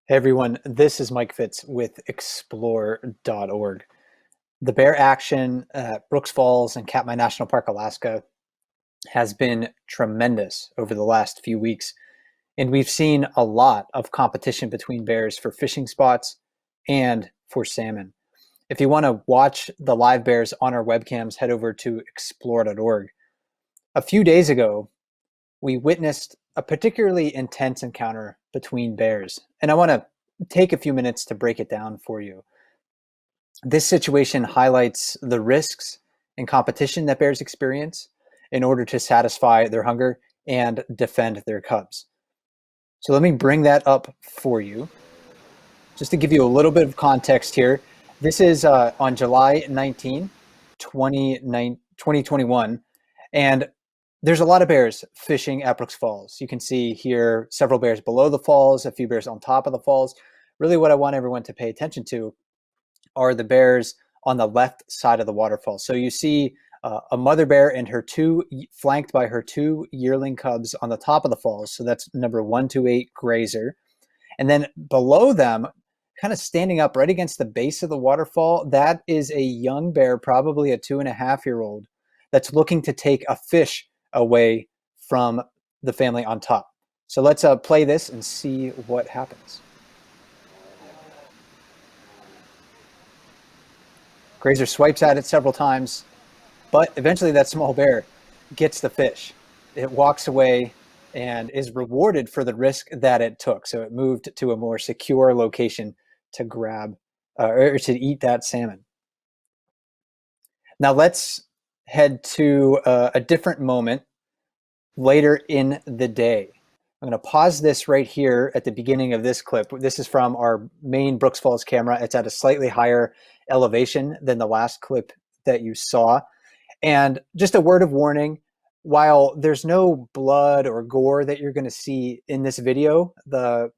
Hey everyone, this is Mike Fitz with explore.org. The bear action at Brooks Falls and Katmai National Park, Alaska has been tremendous over the last few weeks. And we've seen a lot of competition between bears for fishing spots and for salmon. If you want to watch the live bears on our webcams, head over to explore.org. A few days ago, we witnessed a particularly intense encounter between bears. And I want to take a few minutes to break it down for you. This situation highlights the risks and competition that bears experience in order to satisfy their hunger and defend their cubs. So let me bring that up for you. Just to give you a little bit of context here, this is on July 19, 2021, and there's a lot of bears fishing at Brooks Falls. You can see here several bears below the falls, a few bears on top of the falls. Really what I want everyone to pay attention to are the bears on the left side of the waterfall. So you see a mother bear and her flanked by her two yearling cubs on the top of the falls. So that's number 128 Grazer. And then below them, kind of standing up right against the base of the waterfall, that is a young bear, probably a 2.5-year-old, that's looking to take a fish away from the family on top. So let's play this and see what happens. Grazer swipes at it several times, but eventually that small bear gets the fish. It walks away and is rewarded for the risk that it took. So it moved to a more secure location to grab or to eat that salmon. Now let's head to a different moment later in the day. I'm going to pause this right here at the beginning of this clip. This is from our main Brooks Falls camera. It's at a slightly higher elevation than the last clip that you saw. And just a word of warning, while there's no blood or gore that you're going to see in this video, the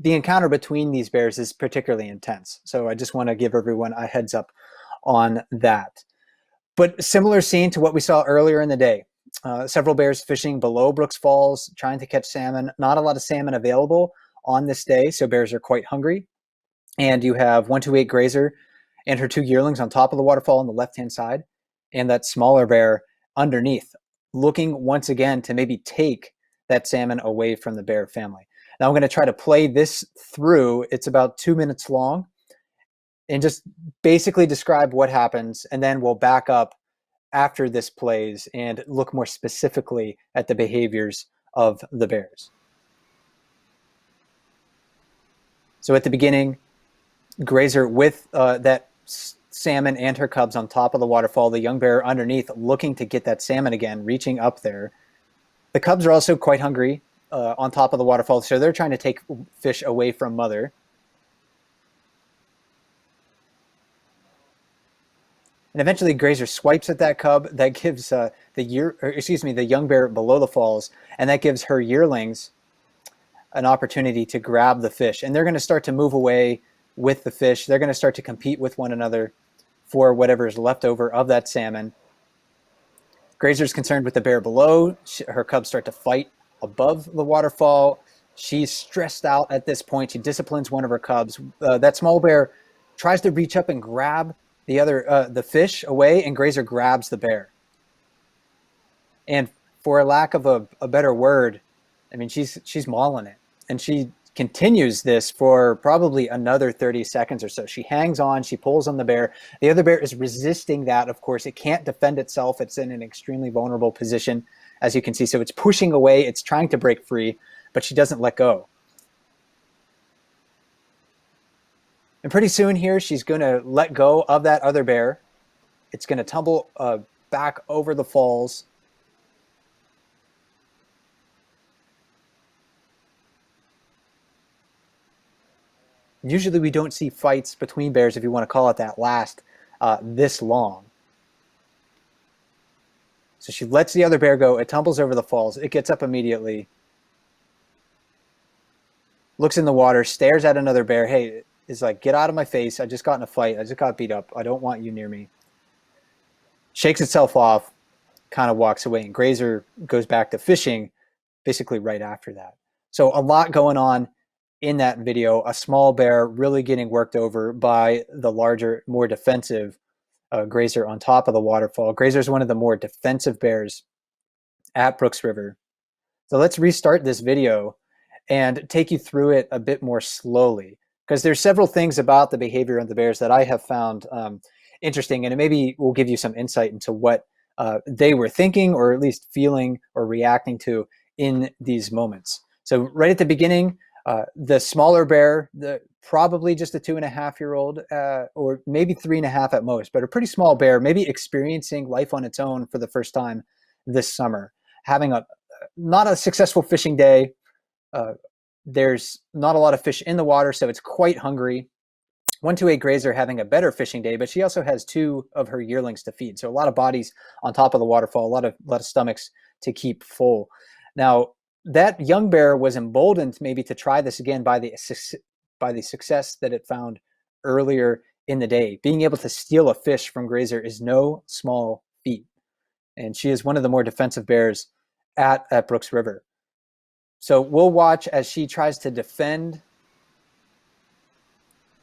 encounter between these bears is particularly intense. So I just want to give everyone a heads up on that. But similar scene to what we saw earlier in the day. Several bears fishing below Brooks Falls, trying to catch salmon. Not a lot of salmon available on this day, so bears are quite hungry. And you have 128 Grazer and her two yearlings on top of the waterfall on the left-hand side, and that smaller bear underneath, looking once again to maybe take that salmon away from the bear family. Now I'm going to try to play this through. It's about 2 minutes long, and just basically describe what happens, and then we'll back up after this plays and look more specifically at the behaviors of the bears. So at the beginning, Grazer with that salmon and her cubs on top of the waterfall, the young bear underneath looking to get that salmon again, reaching up there. The cubs are also quite hungry on top of the waterfall, so they're trying to take fish away from mother. And eventually Grazer swipes at that cub. That gives the young bear below the falls, and that gives her yearlings an opportunity to grab the fish. And they're going to start to move away with the fish. They're going to start to compete with one another for whatever is left over of that salmon. Grazer's concerned with the bear below. Her cubs start to fight above the waterfall. She's stressed out at this point. She disciplines one of her cubs. That small bear tries to reach up and grab the fish away, and Grazer grabs the bear. And for a lack of a better word, I mean, she's mauling it, and she continues this for probably another 30 seconds or so. She hangs on, she pulls on the bear. The other bear is resisting that. Of course, it can't defend itself. It's in an extremely vulnerable position, as you can see. So it's pushing away, it's trying to break free, but she doesn't let go. And pretty soon here, she's going to let go of that other bear. It's going to tumble back over the falls. Usually we don't see fights between bears, if you want to call it that, last this long. So she lets the other bear go. It tumbles over the falls. It gets up immediately. Looks in the water, stares at another bear. Hey, is like, get out of my face. I just got in a fight. I just got beat up. I don't want you near me. Shakes itself off, kind of walks away, and Grazer goes back to fishing basically right after that. So a lot going on in that video a small bear really getting worked over by the larger, more defensive Grazer on top of the waterfall. Grazer is one of the more defensive bears at Brooks River. So let's restart this video and take you through it a bit more slowly, because there's several things about the behavior of the bears that I have found interesting, and it maybe will give you some insight into what they were thinking, or at least feeling or reacting to in these moments. So right at the beginning, the smaller bear, probably just a 2.5-year-old, or maybe 3.5 at most, but a pretty small bear, maybe experiencing life on its own for the first time this summer, having not a successful fishing day. There's not a lot of fish in the water, so it's quite hungry. 128 Grazer having a better fishing day, but she also has 2 of her yearlings to feed. So a lot of bodies on top of the waterfall, a lot of stomachs to keep full. Now, that young bear was emboldened maybe to try this again by the success that it found earlier in the day. Being able to steal a fish from Grazer is no small feat. And she is one of the more defensive bears at Brooks River. So we'll watch as she tries to defend,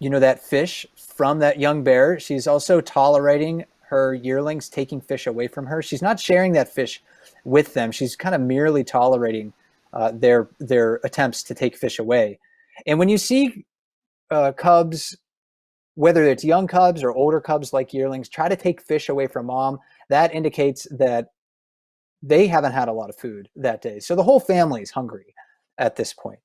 that fish from that young bear. She's also tolerating her yearlings taking fish away from her. She's not sharing that fish with them. She's kind of merely tolerating their attempts to take fish away. And when you see cubs, whether it's young cubs or older cubs like yearlings, try to take fish away from mom, that indicates that they haven't had a lot of food that day. So the whole family is hungry at this point.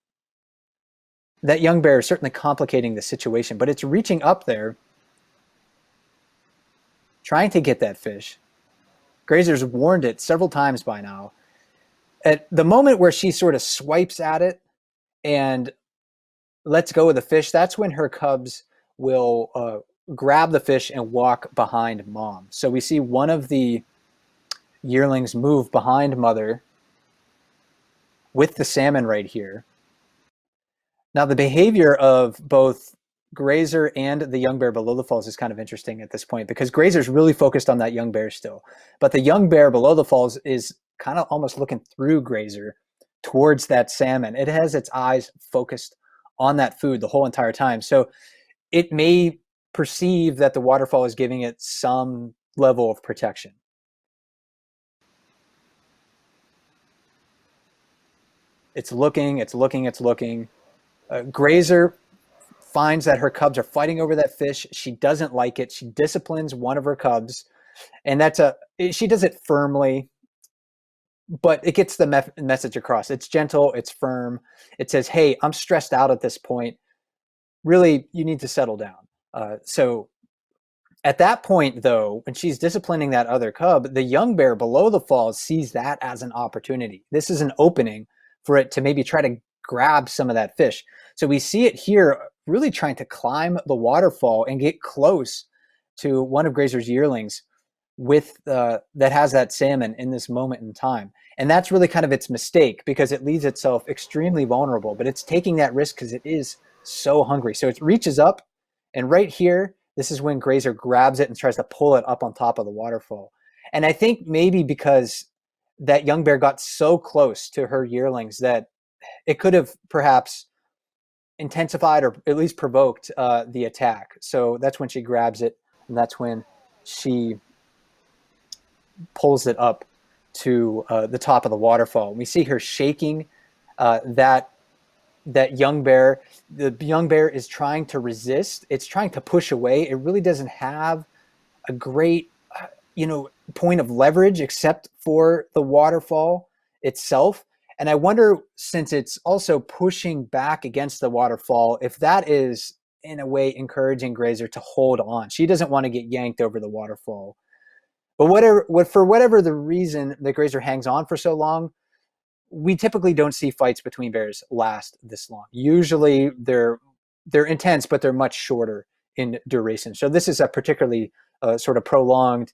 That young bear is certainly complicating the situation, but it's reaching up there, trying to get that fish. Grazer's warned it several times by now. At the moment where she sort of swipes at it and lets go of the fish, that's when her cubs will grab the fish and walk behind mom. So we see one of the yearlings move behind mother with the salmon right here. Now, the behavior of both Grazer and the young bear below the falls is kind of interesting at this point, because Grazer's really focused on that young bear still. But the young bear below the falls is kind of almost looking through Grazer towards that salmon. It has its eyes focused on that food the whole entire time. So it may perceive that the waterfall is giving it some level of protection. It's looking, it's looking, it's looking. Grazer finds that her cubs are fighting over that fish. She doesn't like it. She disciplines one of her cubs, and she does it firmly, but it gets the message across. It's gentle, it's firm. It says, hey, I'm stressed out at this point. Really, you need to settle down. So at that point, though, when she's disciplining that other cub, the young bear below the falls sees that as an opportunity. This is an opening for it to maybe try to grab some of that fish. So we see it here really trying to climb the waterfall and get close to one of Grazer's yearlings that has that salmon in this moment in time. And that's really kind of its mistake, because it leaves itself extremely vulnerable, but it's taking that risk because it is so hungry. So it reaches up, and right here, this is when Grazer grabs it and tries to pull it up on top of the waterfall. And I think maybe because that young bear got so close to her yearlings that it could have perhaps intensified or at least provoked the attack. So that's when she grabs it, and that's when she pulls it up to the top of the waterfall. We see her shaking that young bear. The young bear is trying to resist. It's trying to push away. It really doesn't have a great point of leverage except for the waterfall itself. And I wonder, since it's also pushing back against the waterfall, if that is in a way encouraging Grazer to hold on. She doesn't want to get yanked over the waterfall. But for whatever the reason that Grazer hangs on for so long, we typically don't see fights between bears last this long. Usually they're intense, but they're much shorter in duration. So this is a particularly sort of prolonged,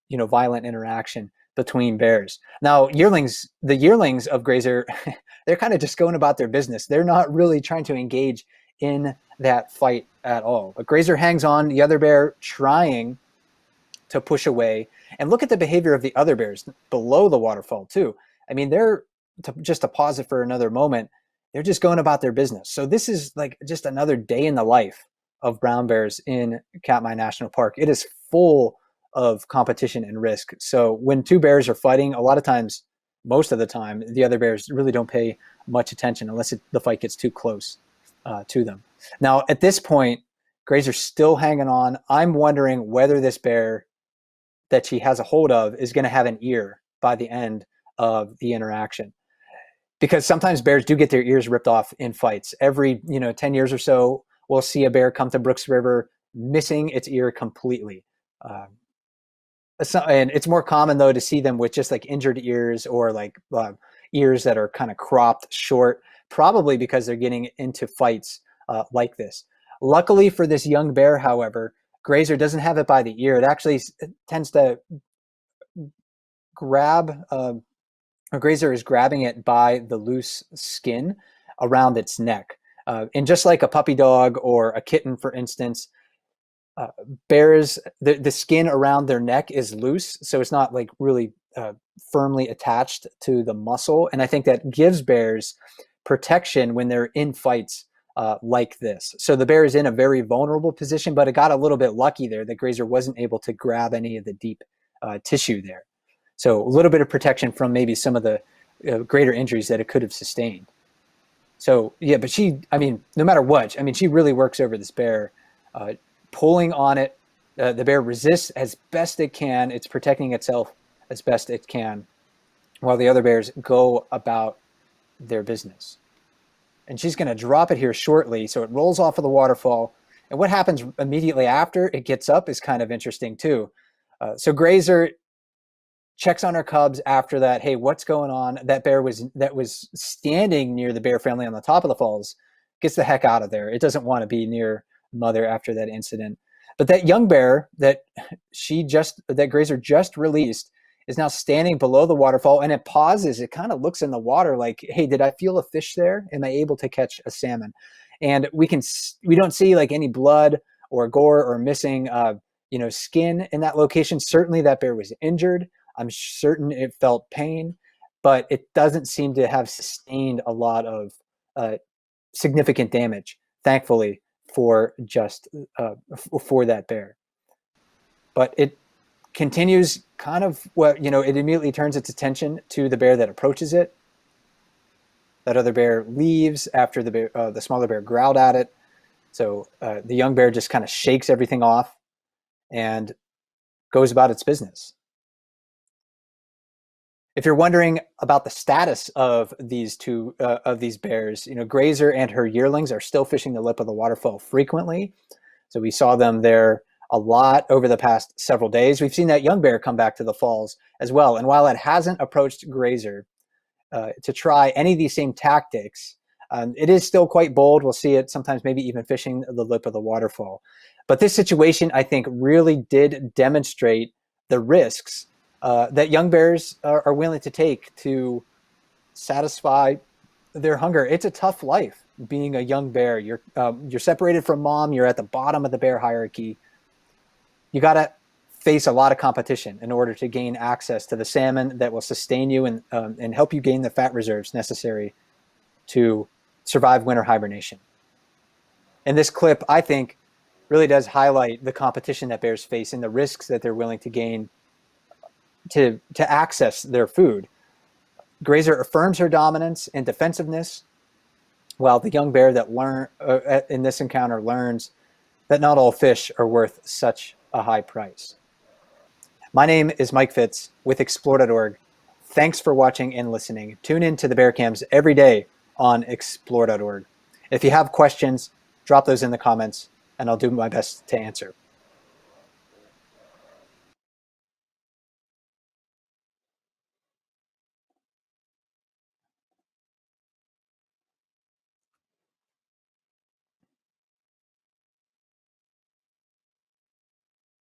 violent interaction between bears. Now, the yearlings of Grazer, they're kind of just going about their business. They're not really trying to engage in that fight at all. But Grazer hangs on, the other bear trying to push away. And look at the behavior of the other bears below the waterfall too. I mean, just to pause it for another moment, they're just going about their business. So this is like just another day in the life of brown bears in Katmai National Park. It is full of competition and risk. So when two bears are fighting, a lot of times, most of the time, the other bears really don't pay much attention unless the fight gets too close to them. Now, at this point, Grazer's still hanging on. I'm wondering whether this bear that she has a hold of is going to have an ear by the end of the interaction. Because sometimes bears do get their ears ripped off in fights. Every 10 years or so, we'll see a bear come to Brooks River missing its ear completely. And it's more common though to see them with just like injured ears or like ears that are kind of cropped short, probably because they're getting into fights like this. Luckily for this young bear, however, Grazer doesn't have it by the ear. It actually tends to grab, Grazer is grabbing it by the loose skin around its neck. And just like a puppy dog or a kitten, for instance, bears, the skin around their neck is loose, so it's not like really firmly attached to the muscle. And I think that gives bears protection when they're in fights like this. So the bear is in a very vulnerable position, but it got a little bit lucky there that Grazer wasn't able to grab any of the deep tissue there. So a little bit of protection from maybe some of the greater injuries that it could have sustained. So yeah, but no matter what, she really works over this bear, pulling on it. The bear resists as best it can. It's protecting itself as best it can, while the other bears go about their business. And she's going to drop it here shortly. So it rolls off of the waterfall. And what happens immediately after it gets up is kind of interesting too. So Grazer checks on her cubs after that. Hey, what's going on? That bear that was standing near the bear family on the top of the falls gets the heck out of there. It doesn't want to be near mother after that incident. But that young bear that Grazer just released is now standing below the waterfall, and it pauses. It kind of looks in the water like, hey, did I feel a fish there? Am I able to catch a salmon? And we don't see like any blood or gore or missing skin in that location. Certainly that bear was injured. I'm certain it felt pain, but it doesn't seem to have sustained a lot of significant damage, thankfully, for that bear. But it continues kind of it immediately turns its attention to the bear that approaches it. That other bear leaves after the smaller bear growled at it. So the young bear just kind of shakes everything off and goes about its business. If you're wondering about the status of these bears, Grazer and her yearlings are still fishing the lip of the waterfall frequently. So we saw them there a lot over the past several days. We've seen that young bear come back to the falls as well. And while it hasn't approached Grazer to try any of these same tactics, it is still quite bold. We'll see it sometimes maybe even fishing the lip of the waterfall. But this situation, I think, really did demonstrate the risks that young bears are willing to take to satisfy their hunger. It's a tough life being a young bear. You're separated from mom. You're at the bottom of the bear hierarchy. You got to face a lot of competition in order to gain access to the salmon that will sustain you and help you gain the fat reserves necessary to survive winter hibernation. And this clip, I think, really does highlight the competition that bears face and the risks that they're willing to gain to access their food. Grazer affirms her dominance and defensiveness, while the young bear that in this encounter learns that not all fish are worth such a high price. My name is Mike Fitz with Explore.org. Thanks for watching and listening. Tune in to the bear cams every day on Explore.org. If you have questions, drop those in the comments and I'll do my best to answer.